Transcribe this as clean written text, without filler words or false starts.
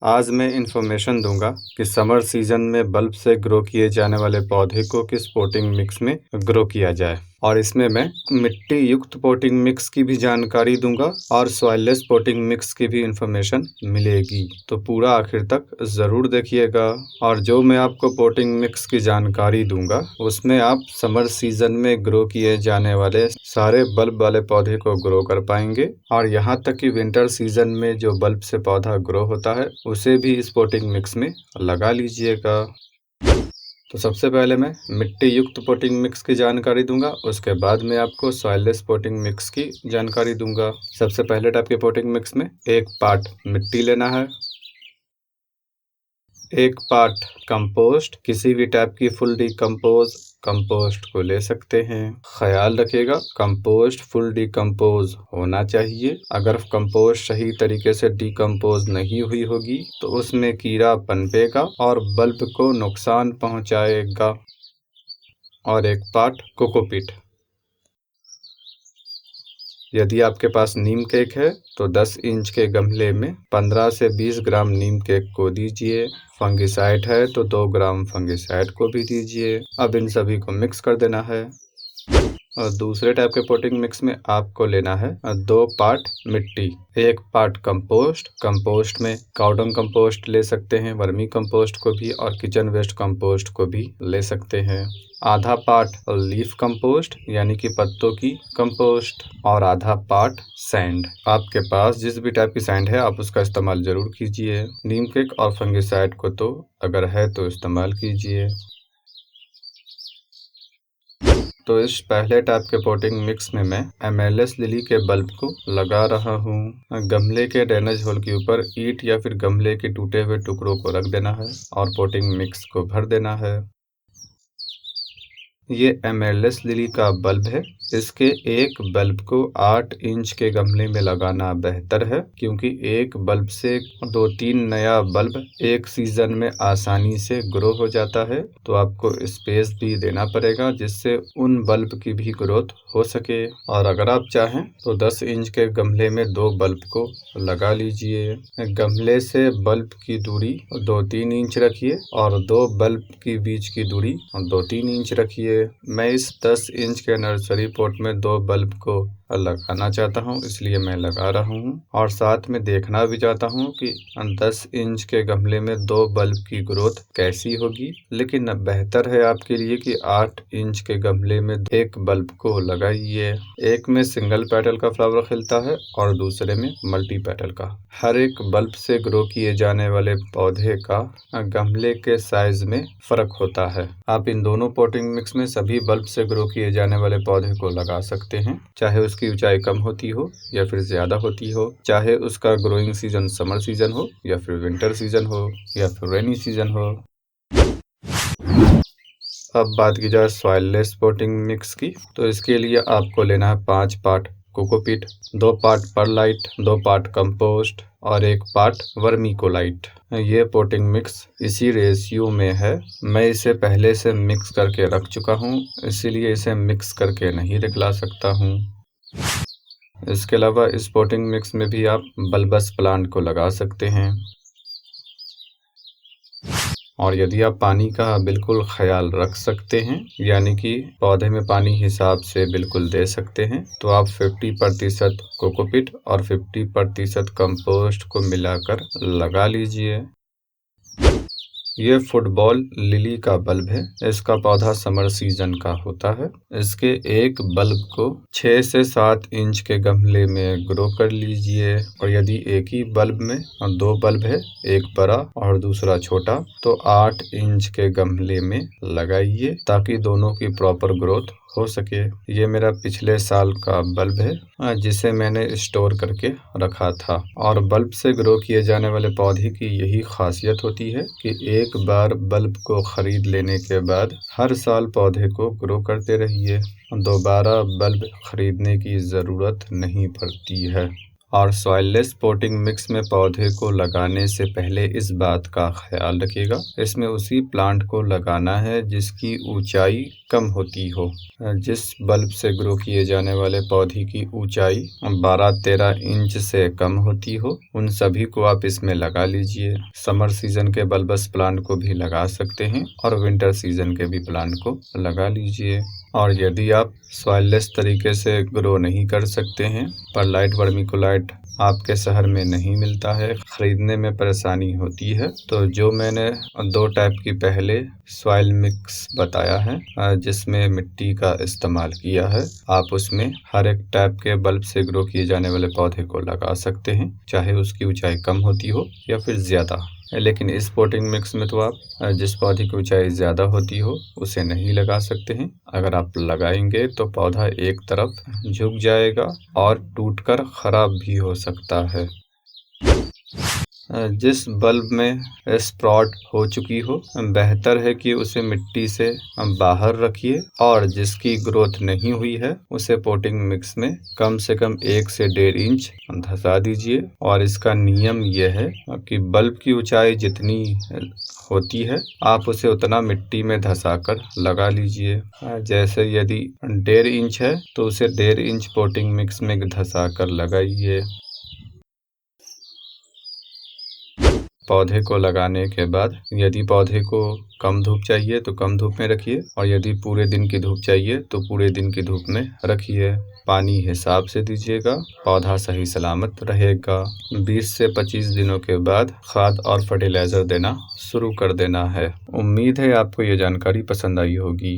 आज मैं इन्फॉर्मेशन दूंगा कि समर सीजन में बल्ब से ग्रो किए जाने वाले पौधे को किस पोटिंग मिक्स में ग्रो किया जाए। और इसमें मैं मिट्टी युक्त पोटिंग मिक्स की भी जानकारी दूंगा और सॉइललेस पोटिंग मिक्स की भी इन्फॉर्मेशन मिलेगी। तो पूरा आखिर तक ज़रूर देखिएगा। और जो मैं आपको पोटिंग मिक्स की जानकारी दूंगा उसमें आप समर सीजन में ग्रो किए जाने वाले सारे बल्ब वाले पौधे को ग्रो कर पाएंगे। और यहाँ तक कि विंटर सीजन में जो बल्ब से पौधा ग्रो होता है उसे भी इस पोटिंग मिक्स में लगा लीजिएगा। तो सबसे पहले मैं मिट्टी युक्त पोटिंग मिक्स की जानकारी दूंगा, उसके बाद मैं आपको सॉइललेस पोटिंग मिक्स की जानकारी दूंगा। सबसे पहले टाइप के पोटिंग मिक्स में 1 पार्ट मिट्टी लेना है, 1 पार्ट कंपोस्ट, किसी भी टाइप की फुल डिकम्पोज कंपोस्ट को ले सकते हैं। ख्याल रखिएगा कंपोस्ट फुल डिकम्पोज होना चाहिए। अगर कंपोस्ट सही तरीके से डिकम्पोज नहीं हुई होगी तो उसमें कीड़ा पनपेगा और बल्ब को नुकसान पहुंचाएगा। और 1 पार्ट कोकोपीट। यदि आपके पास नीम केक है तो 10 इंच के गमले में 15 से 20 ग्राम नीम केक को दीजिए। फंगिसाइड है तो 2 ग्राम फंगिसाइड को भी दीजिए। अब इन सभी को मिक्स कर देना है। और दूसरे टाइप के पोटिंग मिक्स में आपको लेना है 2 पार्ट मिट्टी, 1 पार्ट कंपोस्ट। कंपोस्ट में काउडंग कंपोस्ट ले सकते हैं, वर्मी कंपोस्ट को भी, और किचन वेस्ट कंपोस्ट को भी ले सकते हैं। आधा पार्ट लीफ कंपोस्ट यानी कि पत्तों की कंपोस्ट, और आधा पार्ट सैंड। आपके पास जिस भी टाइप की सैंड है आप उसका इस्तेमाल जरूर कीजिए। नीम केक और फंगिसाइड को तो अगर है तो इस्तेमाल कीजिए। तो इस पहले टाइप के पोटिंग मिक्स में मैं एमएलएस लिली के बल्ब को लगा रहा हूँ। गमले के ड्रेनेज होल के ऊपर ईंट या फिर गमले के टूटे हुए टुकड़ों को रख देना है और पोटिंग मिक्स को भर देना है। ये एमएलएस लिली का बल्ब है। इसके एक बल्ब को 8 इंच के गमले में लगाना बेहतर है, क्योंकि एक बल्ब से 2-3 नया बल्ब एक सीजन में आसानी से ग्रो हो जाता है। तो आपको स्पेस भी देना पड़ेगा जिससे उन बल्ब की भी ग्रोथ हो सके। और अगर आप चाहें तो 10 इंच के गमले में 2 बल्ब को लगा लीजिए। गमले से बल्ब की दूरी 2-3 इंच रखिए और 2 बल्ब की बीच की दूरी 2-3 इंच रखिए। मैं इस 10 इंच के नर्सरी पॉट में 2 बल्ब को लगाना चाहता हूं, इसलिए मैं लगा रहा हूं। और साथ में देखना भी चाहता हूं कि 10 इंच के गमले में 2 बल्ब की ग्रोथ कैसी होगी। लेकिन बेहतर है आपके लिए कि 8 इंच के गमले में 1 बल्ब को लगाइए। एक में सिंगल पेटल का फ्लावर खिलता है और दूसरे में मल्टी पेटल का। हर एक बल्ब से ग्रो किए जाने वाले पौधे का गमले के साइज में फर्क होता है। आप इन दोनों पोटिंग मिक्स में सभी बल्ब से ग्रो किए जाने वाले पौधे को लगा सकते हैं, चाहे उसकी ऊंचाई कम होती हो या फिर ज्यादा होती हो, चाहे उसका ग्रोइंग सीजन समर सीजन हो या फिर विंटर सीजन हो या फिर रेनी सीजन हो। अब बात की जाए सॉइललेस पोटिंग मिक्स की, तो इसके लिए आपको लेना है 5 part cocopeat, 2 part perlite, 2 part compost और 1 पार्ट वर्मीकोलाइट। ये पोटिंग मिक्स इसी रेशियो में है। मैं इसे पहले से मिक्स करके रख चुका हूँ, इसीलिए इसे मिक्स करके नहीं दिखला सकता हूँ। इसके अलावा इस पोटिंग मिक्स में भी आप बल्बस प्लांट को लगा सकते हैं। और यदि आप पानी का बिल्कुल ख्याल रख सकते हैं, यानी कि पौधे में पानी हिसाब से बिल्कुल दे सकते हैं, तो आप 50% कोकोपीट और 50% कंपोस्ट को मिलाकर लगा लीजिए। ये फुटबॉल लिली का बल्ब है। इसका पौधा समर सीजन का होता है। इसके एक बल्ब को 6 से 7 इंच के गमले में ग्रो कर लीजिए। और यदि एक ही बल्ब में 2 बल्ब है, एक बड़ा और दूसरा छोटा, तो 8 इंच के गमले में लगाइए ताकि दोनों की प्रॉपर ग्रोथ हो सके। ये मेरा पिछले साल का बल्ब है जिसे मैंने स्टोर करके रखा था। और बल्ब से ग्रो किए जाने वाले पौधे की यही खासियत होती है कि एक बार बल्ब को खरीद लेने के बाद हर साल पौधे को ग्रो करते रहिए, दोबारा बल्ब खरीदने की ज़रूरत नहीं पड़ती है। और सॉइललेस पॉटिंग मिक्स में पौधे को लगाने से पहले इस बात का ख्याल रखिएगा, इसमें उसी प्लांट को लगाना है जिसकी ऊंचाई कम होती हो। जिस बल्ब से ग्रो किए जाने वाले पौधे की ऊंचाई 12-13 इंच से कम होती हो, उन सभी को आप इसमें लगा लीजिए। समर सीजन के बल्बस प्लांट को भी लगा सकते हैं और विंटर सीजन के भी प्लांट को लगा लीजिए। और यदि आप सॉइललेस तरीके से ग्रो नहीं कर सकते हैं, परलाइट वर्मीकोलाइट आपके शहर में नहीं मिलता है, खरीदने में परेशानी होती है, तो जो मैंने 2 टाइप की पहले सॉइल मिक्स बताया है जिसमें मिट्टी का इस्तेमाल किया है, आप उसमें हर एक टाइप के बल्ब से ग्रो किए जाने वाले पौधे को लगा सकते हैं, चाहे उसकी ऊंचाई कम होती हो या फिर ज़्यादा। लेकिन इस पॉटिंग मिक्स में तो आप जिस पौधे की ऊंचाई ज़्यादा होती हो उसे नहीं लगा सकते हैं। अगर आप लगाएंगे तो पौधा एक तरफ झुक जाएगा और टूटकर ख़राब भी हो सकता है। जिस बल्ब में स्प्रॉट हो चुकी हो, बेहतर है कि उसे मिट्टी से बाहर रखिए और जिसकी ग्रोथ नहीं हुई है उसे पॉटिंग मिक्स में कम से कम 1 से 1.5 इंच धंसा दीजिए। और इसका नियम यह है कि बल्ब की ऊंचाई जितनी होती है आप उसे उतना मिट्टी में धंसा कर लगा लीजिए। जैसे यदि 1.5 इंच है तो उसे 1.5 इंच पॉटिंग मिक्स में धंसा कर लगाइए। पौधे को लगाने के बाद यदि पौधे को कम धूप चाहिए तो कम धूप में रखिए और यदि पूरे दिन की धूप चाहिए तो पूरे दिन की धूप में रखिए। पानी हिसाब से दीजिएगा, पौधा सही सलामत रहेगा। 20 से 25 दिनों के बाद खाद और फर्टिलाइज़र देना शुरू कर देना है। उम्मीद है आपको ये जानकारी पसंद आई होगी।